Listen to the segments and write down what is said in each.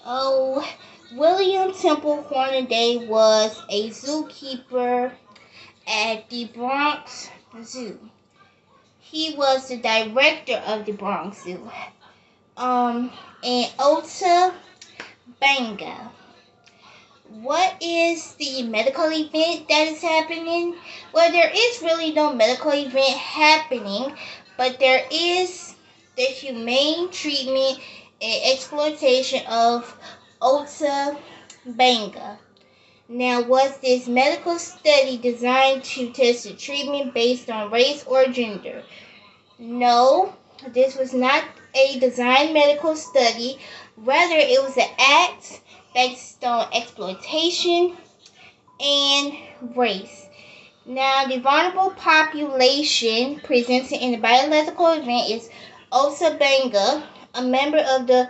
Oh, William Temple Hornaday was a zookeeper at the Bronx Zoo. He was the director of the Bronx Zoo. And Ota Benga. What is the medical event that is happening? Well, there is really no medical event happening, but there is the humane treatment and exploitation of Ota Benga. Now, was this medical study designed to test the treatment based on race or gender? No, this was not a designed medical study. Rather, it was an act based on exploitation and race. Now, the vulnerable population presented in the biological event is Osa Benga, a member of the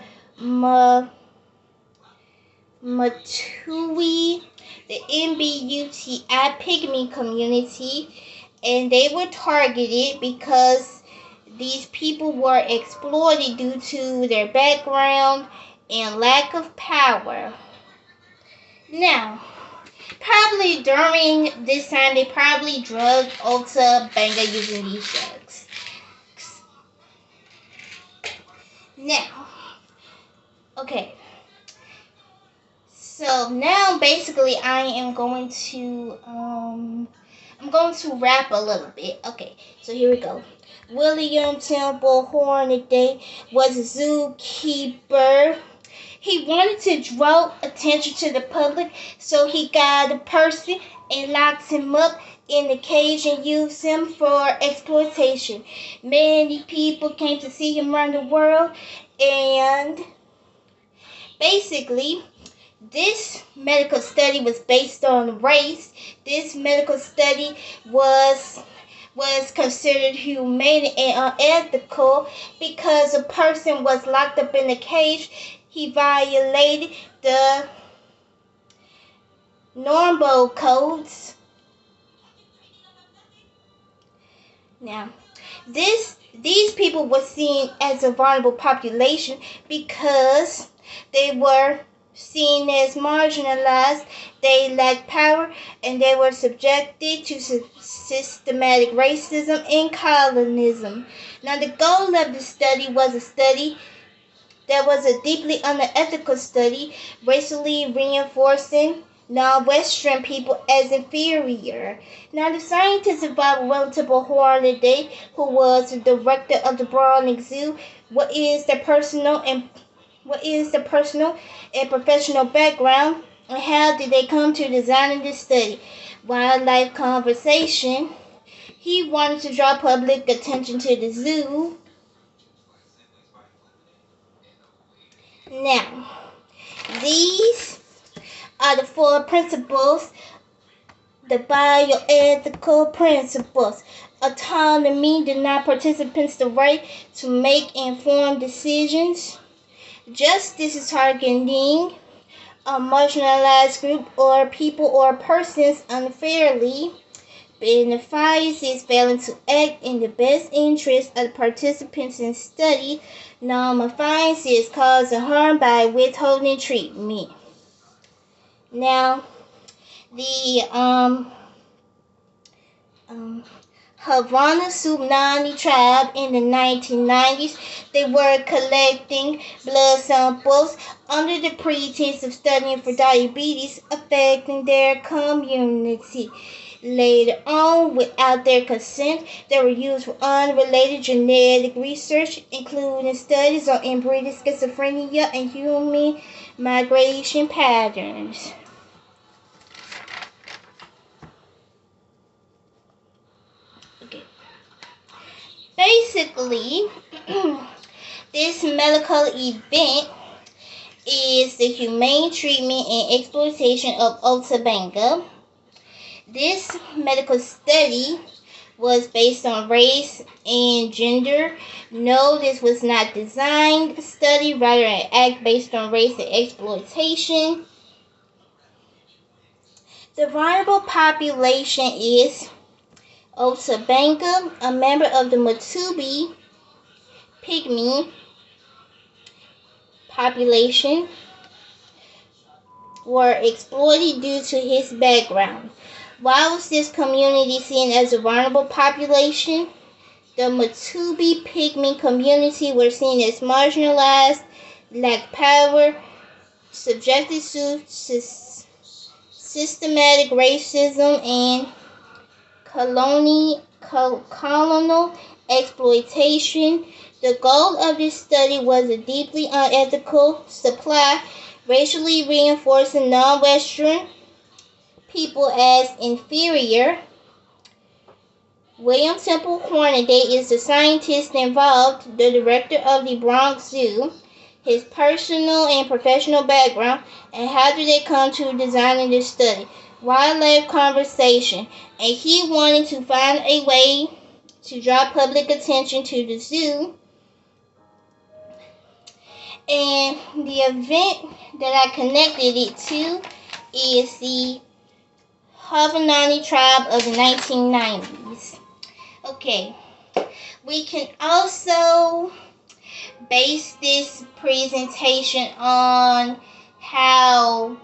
Matui, the MBUTI pygmy community, and they were targeted because these people were exploited due to their background and lack of power. Now, probably during this time, they probably drugged Ota Benga using these drugs. Now, okay. So now, basically, I'm going to rap a little bit. Okay, so here we go. William Temple Hornaday was a zookeeper. He wanted to draw attention to the public, so he got a person and locked him up in the cage and used him for exploitation. Many people came to see him around the world, and basically, this medical study was based on race. This medical study was considered humane and unethical because a person was locked up in a cage. He violated the normal codes. Now, these people were seen as a vulnerable population because they were seen as marginalized, they lacked power, and they were subjected to systematic racism and colonism. Now, the goal of the study was a study that was a deeply unethical study, racially reinforcing non-Western people as inferior. Now, the scientists involved William Temple Hornaday, who was the director of the Bronx Zoo. What is the personal and professional background, and how did they come to designing this study? Wildlife conservation. He wanted to draw public attention to the zoo. Now, these are the four principles, the bioethical principles. Autonomy, deny participants the right to make informed decisions. Justice is targeting a marginalized group or people or persons unfairly. Benefice is failing to act in the best interest of the participants in study. Non-affiance is causing harm by withholding treatment. Now, the Havana Subnani tribe in the 1990s, they were collecting blood samples under the pretense of studying for diabetes affecting their community. Later on, without their consent, they were used for unrelated genetic research, including studies on inbreeding schizophrenia and human migration patterns. Okay. Basically, this medical event is the humane treatment and exploitation of Ota Benga. This medical study was based on race and gender. No, this was not designed study, rather an act based on race and exploitation. The vulnerable population is Ota Benga, a member of the Matubi pygmy population. were exploited due to his background. Why was this community seen as a vulnerable population? The Matubi Pygmy community were seen as marginalized, lacked power, subjected to systematic racism and colonial exploitation. The goal of this study was a deeply unethical supply, racially reinforcing non-Western people as inferior. William Temple Hornaday is the scientist involved, the director of the Bronx Zoo. His personal and professional background, and how did they come to designing this study? Wildlife conservation, and he wanted to find a way to draw public attention to the zoo. And the event that I connected it to is the Havanani tribe of the 1990s. Okay, we can also base this presentation on how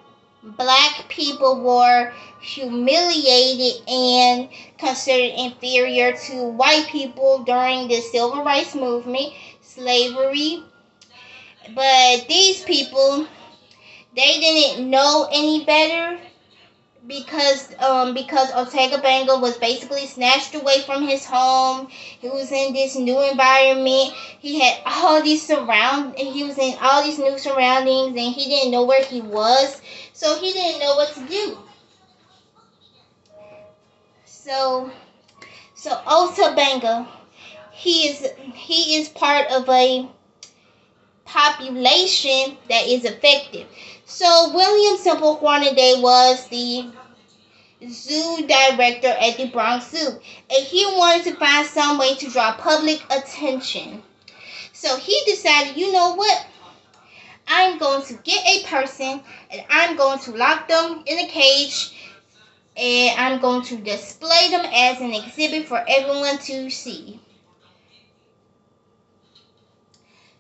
black people were humiliated and considered inferior to white people during the civil rights movement, slavery. But these people, they didn't know any better because Ortega Benga was basically snatched away from his home. He was in this new environment. He had all these he was in all these new surroundings, and he didn't know where he was. So he didn't know what to do. So Ortega Benga, he is part of a population that is effective. So William Temple Hornaday was the zoo director at the Bronx Zoo, and he wanted to find some way to draw public attention. So he decided, you know what? I'm going to get a person and I'm going to lock them in a cage and I'm going to display them as an exhibit for everyone to see.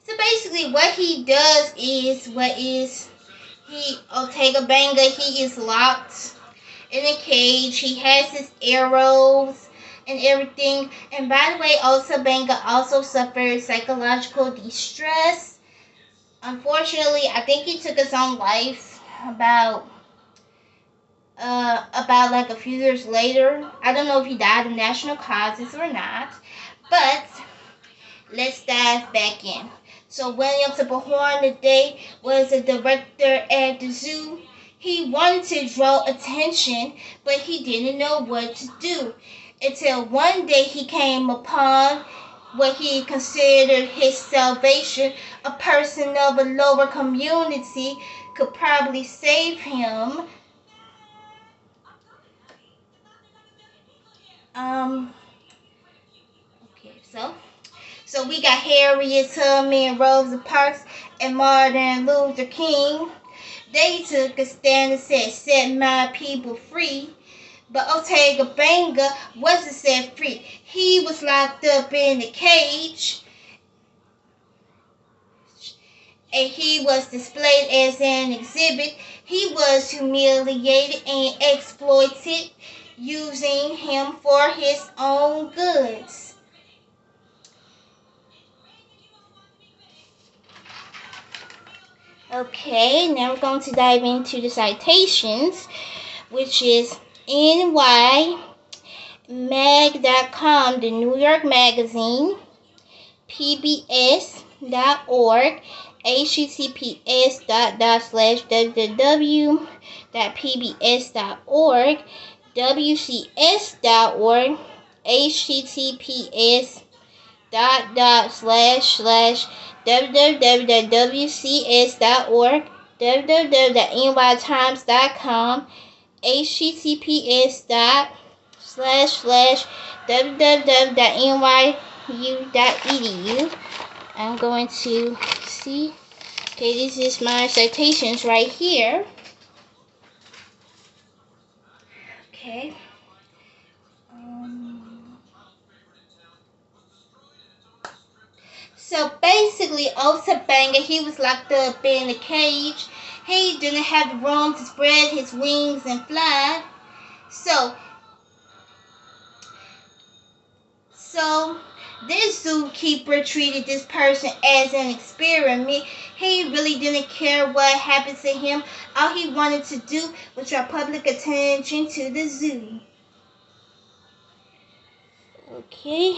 So basically what he does is Ortega Benga, he is locked in a cage. He has his arrows and everything. And by the way, Ortega Benga also suffered psychological distress. Unfortunately, I think he took his own life about like a few years later. I don't know if he died of natural causes or not, but let's dive back in. So William Temple Hornaday was a director at the zoo. He wanted to draw attention, but he didn't know what to do. Until one day he came upon what he considered his salvation. A person of a lower community could probably save him. So we got Harriet Tubman, Rosa Parks, and Martin Luther King. They took a stand and said, set my people free. But Ortega Benga wasn't set free. He was locked up in a cage. And he was displayed as an exhibit. He was humiliated and exploited, using him for his own goods. Okay, now we're going to dive into the citations, which is nymag.com, the New York Magazine, pbs.org, https://www.pbs.org, wcs.org, https://www.wcs.org, www.nytimes.com, https://www.nyu.edu. I'm going to see. Okay, this is my citations right here. Okay. So basically, Ortega Benga, he was locked up in a cage. He didn't have the room to spread his wings and fly. So this zookeeper treated this person as an experiment. He really didn't care what happened to him. All he wanted to do was draw public attention to the zoo. Okay.